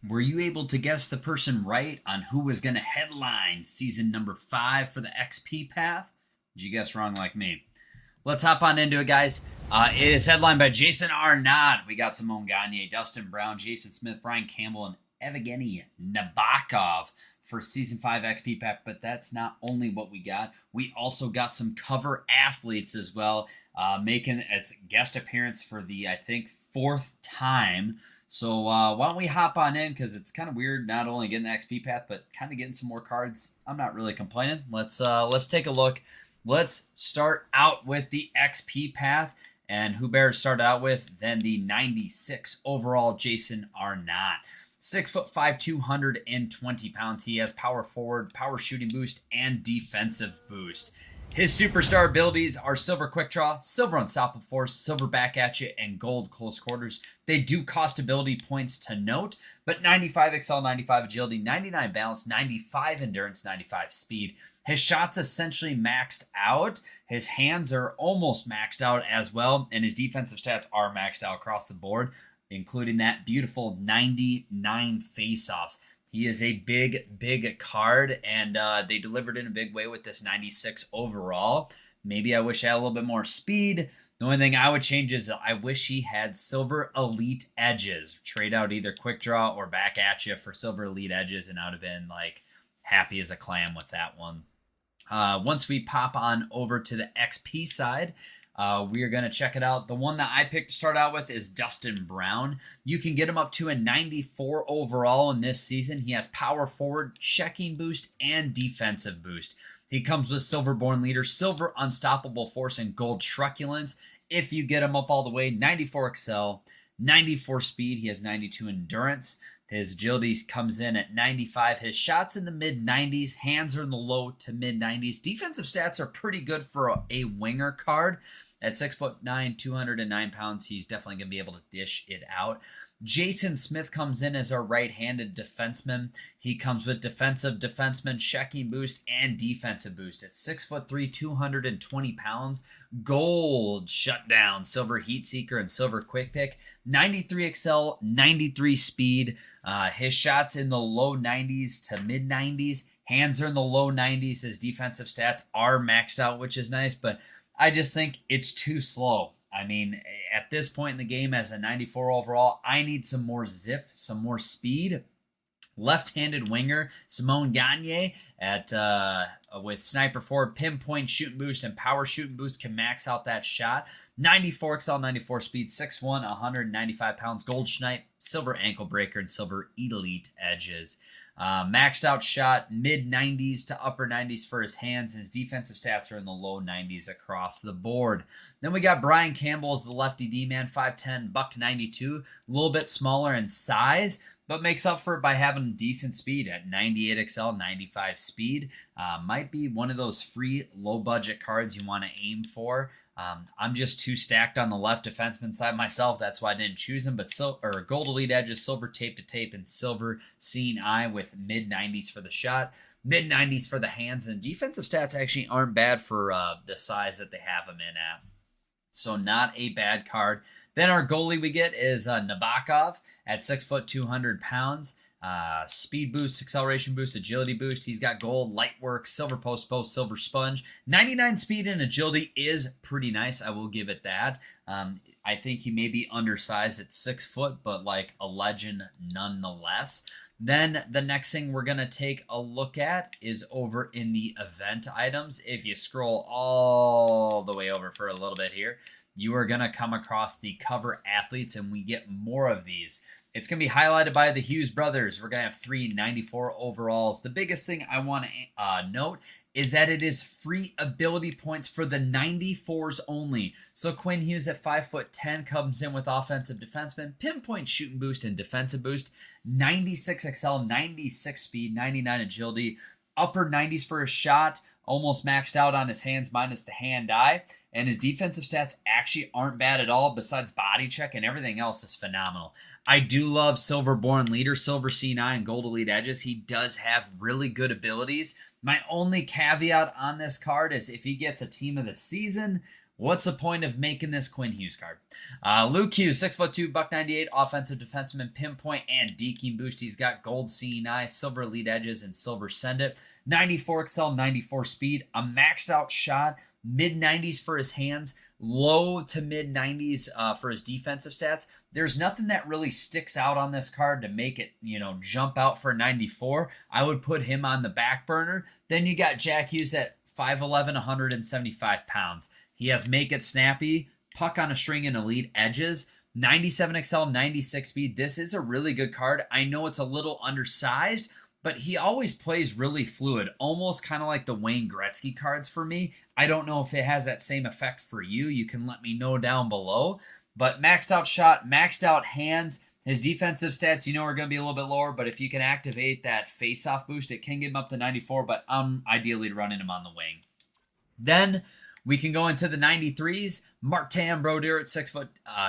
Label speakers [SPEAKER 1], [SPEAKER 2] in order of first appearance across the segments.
[SPEAKER 1] Were you able to guess the person right on who was going to headline season number 5 for the XP Path? Did you guess wrong like me? Let's hop on into it, guys. It is headlined by Jason Arnott. We got Simone Gagne, Dustin Brown, Jason Smith, Brian Campbell, and Evgeny Nabokov for Season 5 XP Pack. But that's not only what we got. We also got some cover athletes as well, making its guest appearance for the, I think, 4th time. So why don't we hop on in, because it's kind of weird not only getting the XP Path, but kind of getting some more cards. I'm not really complaining. Let's take a look. Let's start out with the XP Path. And who better to start out with than the 96 overall Jason Arnott. 6'5", 220 pounds. He has power forward, power shooting boost, and defensive boost. His superstar abilities are Silver Quick Draw, Silver Unstoppable Force, Silver Back at You, and Gold Close Quarters. They do cost ability points to note, but 95 Excel, 95 Agility, 99 Balance, 95 Endurance, 95 Speed. His shot's essentially maxed out. His hands are almost maxed out as well, and his defensive stats are maxed out across the board, including that beautiful 99 face-offs. He is a big card, and they delivered in a big way with this 96 overall. Maybe I wish I had a little bit more speed. The only thing I would change is I wish he had Silver Elite Edges. Trade out either Quick Draw or Back at You for Silver Elite Edges, and I would have been like happy as a clam with that one. Once we pop on over to the XP side, we are going to check it out. The one that I picked to start out with is Dustin Brown. You can get him up to a 94 overall in this season. He has power forward, checking boost, and defensive boost. He comes with Silverborn Leader, Silver Unstoppable Force, and Gold Truculence. If you get him up all the way, 94 Excel, 94 Speed. He has 92 Endurance. His agility comes in at 95. His shots in the mid-90s. Hands are in the low to mid-90s. Defensive stats are pretty good for a winger card. At 6'9", 209 pounds, he's definitely going to be able to dish it out. Jason Smith comes in as our right-handed defenseman. He comes with defensive defenseman, checking boost, and defensive boost. At 6'3", 220 pounds, gold shutdown, silver heat seeker, and silver quick pick. 93 Excel, 93 speed. His shots in the low 90s to mid 90s. Hands are in the low 90s. His defensive stats are maxed out, which is nice, but I just think it's too slow. I mean, at this point in the game, as a 94 overall, I need some more zip, some more speed. Left-handed winger Simone Gagne at with sniper forward, pinpoint shooting boost, and power shooting boost can max out that shot. 94 Excel, 94 speed, 6'1", 195 pounds, gold snipe, silver ankle breaker, and silver elite edges. Maxed out shot, mid 90s to upper 90s for his hands. His defensive stats are in the low 90s across the board. Then we got Brian Campbell as the lefty D-man, 5'10", buck 92, a little bit smaller in size, but makes up for it by having decent speed at 98 Excel, 95 speed. Might be one of those free low-budget cards you want to aim for. I'm just too stacked on the left defenseman side myself. That's why I didn't choose him. But gold elite edges, silver tape to tape, and silver seeing eye with mid 90s for the shot, mid 90s for the hands. And defensive stats actually aren't bad for the size that they have him in at. So not a bad card. Then our goalie we get is Nabokov at 6', 200 pounds. Speed boost, acceleration boost, agility boost. He's got gold, light work, silver post, silver sponge. 99 speed and agility is pretty nice. I will give it that. I think he may be undersized at 6 foot, but like a legend nonetheless. Then the next thing we're going to take a look at is over in the event items. If you scroll all the way over for a little bit here, you are going to come across the cover athletes, and we get more of these. It's going to be highlighted by the Hughes brothers. We're going to have 394 overalls. The biggest thing I want to note is that it is free ability points for the 94s only. So Quinn Hughes at 5'10" comes in with offensive defenseman, pinpoint shooting boost, and defensive boost. 96 Excel, 96 speed, 99 agility, upper 90s for his shot, almost maxed out on his hands minus the hand eye. And his defensive stats actually aren't bad at all, besides body check, and everything else is phenomenal. I do love Silverborn Leader, Silver C9, and Gold Elite Edges. He does have really good abilities. My only caveat on this card is if he gets a team of the season, What's the point of making this Quinn Hughes card? Luke Hughes, 6'2", $198, offensive defenseman, pinpoint and deking boost. He's got gold seeing eye, silver elite edges, and silver send it. 94 XL, 94 speed, a maxed out shot, mid 90s for his hands, low to mid 90s for his defensive stats. There's nothing that really sticks out on this card to make it, jump out for 94. I would put him on the back burner. Then you got Jack Hughes at 5'11", 175 pounds. He has make it snappy, puck on a string, and elite edges. 97 XL, 96 speed. This is a really good card. I know it's a little undersized, but he always plays really fluid, almost kind of like the Wayne Gretzky cards for me. I don't know if it has that same effect for you. You can let me know down below. But maxed out shot, maxed out hands. His defensive stats, are going to be a little bit lower, but if you can activate that face-off boost, it can get him up to 94, but I'm ideally running him on the wing. Then we can go into the 93s. Martin Brodeur at 6'2",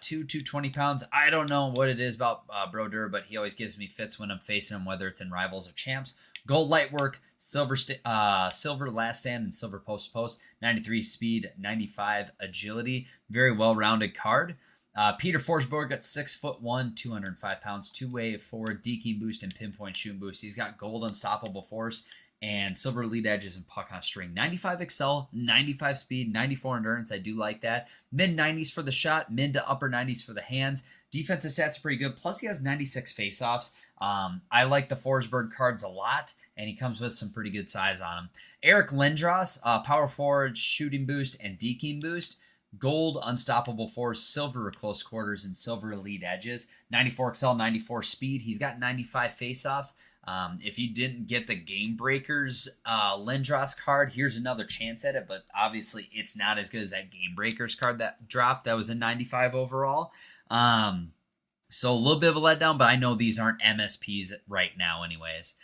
[SPEAKER 1] 220 pounds. I don't know what it is about Brodeur, but he always gives me fits when I'm facing him, whether it's in Rivals or Champs. Gold light work, silver last stand, and silver post to post. 93 speed, 95 agility. Very well-rounded card. Peter Forsberg at 6'1", 205 pounds, two-way forward, deking boost, and pinpoint shooting boost. He's got gold unstoppable force and silver elite edges and puck on string. 95 XL, 95 speed, 94 endurance. I do like that. Mid 90s for the shot, mid to upper 90s for the hands. Defensive stats are pretty good. Plus he has 96 faceoffs. I like the Forsberg cards a lot, and he comes with some pretty good size on him. Eric Lindros, power forward, shooting boost, and deking boost. Gold unstoppable force, silver close quarters, and silver elite edges. 94 XL, 94 speed. He's got 95 faceoffs. If you didn't get the Game Breakers Lindros card, here's another chance at it, but obviously it's not as good as that Game Breakers card that dropped. That was a 95 overall. So a little bit of a letdown, but I know these aren't MSPs right now anyways.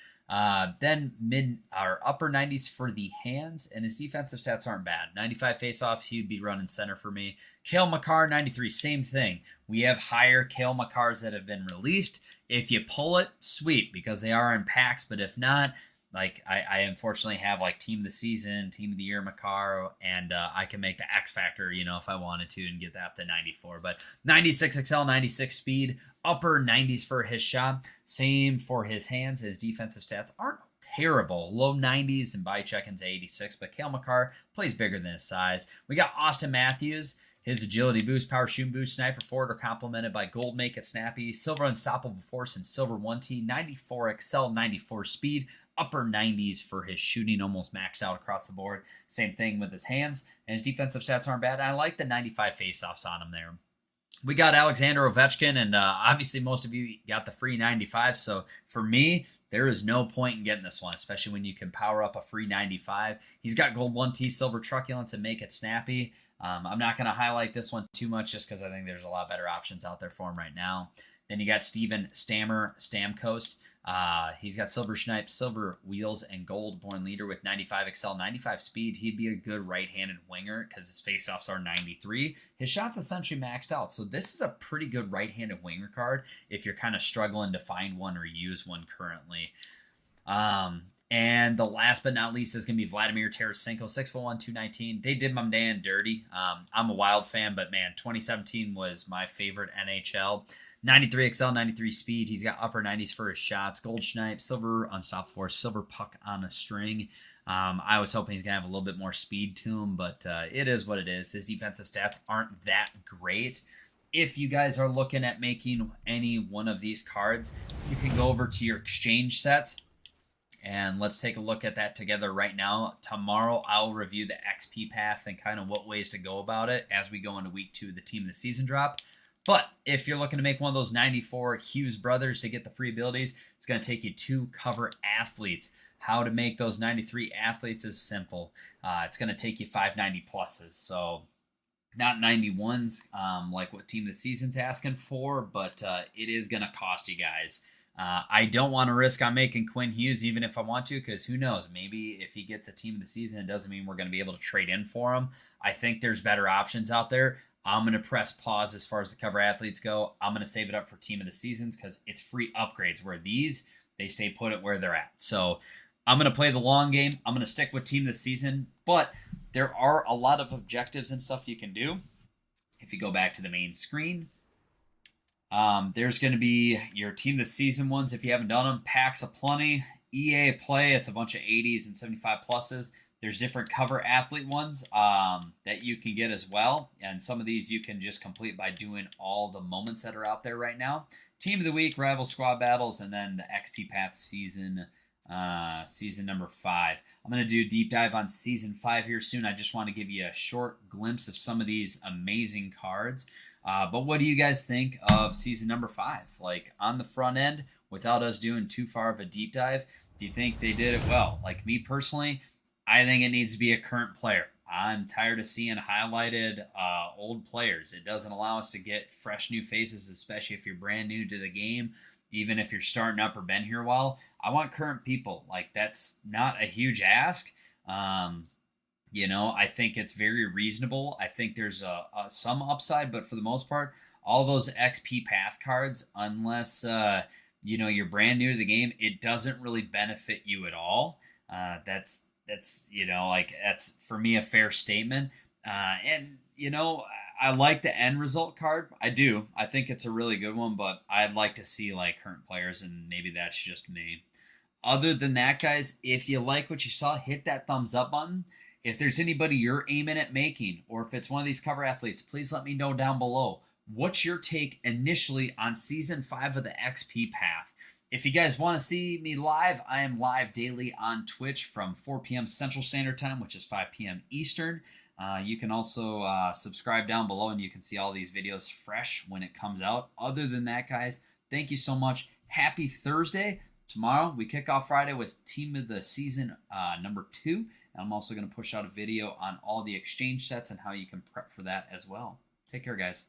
[SPEAKER 1] Then mid or upper 90s for the hands, and his defensive stats aren't bad. 95 faceoffs, he'd be running center for me. Cale Makar, 93, same thing. We have higher Cale Makars that have been released. If you pull it, sweet, because they are in packs, but if not, I unfortunately have team of the season, team of the year Makar, and I can make the X factor, if I wanted to, and get that up to 94. But 96 XL, 96 speed, upper 90s for his shot. Same for his hands. His defensive stats aren't terrible. Low 90s, and Bycheckin's 86, but Cale Makar plays bigger than his size. We got Austin Matthews. His agility boost, power shooting boost, sniper forward are complemented by gold make it snappy, silver unstoppable force, and silver 1T, 94 XL, 94 speed, upper 90s for his shooting, almost maxed out across the board. Same thing with his hands, and his defensive stats aren't bad. I like the 95 faceoffs on him there. We got Alexander Ovechkin, and obviously most of you got the free 95, so for me, there is no point in getting this one, especially when you can power up a free 95. He's got gold 1T, silver truculence, and make it snappy. I'm not going to highlight this one too much just because I think there's a lot better options out there for him right now. Then you got Steven Stamkos. He's got silver schnipe, silver wheels, and gold born leader with 95 XL, 95 speed. He'd be a good right-handed winger because his faceoffs are 93. His shot's essentially maxed out. So this is a pretty good right-handed winger card if you're kind of struggling to find one or use one currently. And the last but not least is going to be Vladimir Tarasenko, 6'1", 219. They did my man dirty. I'm a Wild fan, but man, 2017 was my favorite NHL. 93 XL, 93 speed. He's got upper 90s for his shots. Gold schnipe, silver unstoppable force, silver puck on a string. I was hoping he's going to have a little bit more speed to him, but it is what it is. His defensive stats aren't that great. If you guys are looking at making any one of these cards, you can go over to your exchange sets. And let's take a look at that together right now. Tomorrow, I'll review the XP path and kind of what ways to go about it as we go into week 2 of the Team of the Season drop. But if you're looking to make one of those 94 Hughes brothers to get the free abilities, it's going to take you 2 cover athletes. How to make those 93 athletes is simple. It's going to take you 590 pluses. So not 91s like what Team of the Season's asking for, but it is going to cost you guys. I don't want to risk on making Quinn Hughes even if I want to, because who knows, maybe if he gets a Team of the Season, it doesn't mean we're going to be able to trade in for him. I think there's better options out there. I'm going to press pause as far as the cover athletes go. I'm going to save it up for Team of the Seasons because it's free upgrades, where these, they stay put at where they're at. So I'm going to play the long game. I'm going to stick with team this season, but there are a lot of objectives and stuff you can do. If you go back to the main screen, there's going to be your team this season ones. If you haven't done them, packs aplenty. EA Play, it's a bunch of 80s and 75 pluses. There's different cover athlete ones that you can get as well. And some of these you can just complete by doing all the moments that are out there right now. Team of the week, rival squad battles, and then the XP Path season number 5. I'm going to do a deep dive on season 5 here soon. I just want to give you a short glimpse of some of these amazing cards. But what do you guys think of season number 5? Like on the front end, without us doing too far of a deep dive, do you think they did it well? Like me personally, I think it needs to be a current player. I'm tired of seeing highlighted old players. It doesn't allow us to get fresh new faces, especially if you're brand new to the game. Even if you're starting up or been here a while, I want current people. Like that's not a huge ask. I think it's very reasonable. I think there's some upside, but for the most part, all those XP Path cards, unless you're brand new to the game, it doesn't really benefit you at all. That's that's for me a fair statement. I like the end result card. I do. I think it's a really good one, but I'd like to see like current players, and maybe that's just me. Other than that, guys, if you like what you saw, hit that thumbs up button. If there's anybody you're aiming at making, or if it's one of these cover athletes, please let me know down below. What's your take initially on season 5 of the XP Path? If you guys want to see me live, I am live daily on Twitch from 4 p.m. Central Standard Time, which is 5 p.m. Eastern. You can also subscribe down below, and you can see all these videos fresh when it comes out. Other than that, guys, thank you so much. Happy Thursday. Tomorrow, we kick off Friday with Team of the Season number 2. And I'm also going to push out a video on all the exchange sets and how you can prep for that as well. Take care, guys.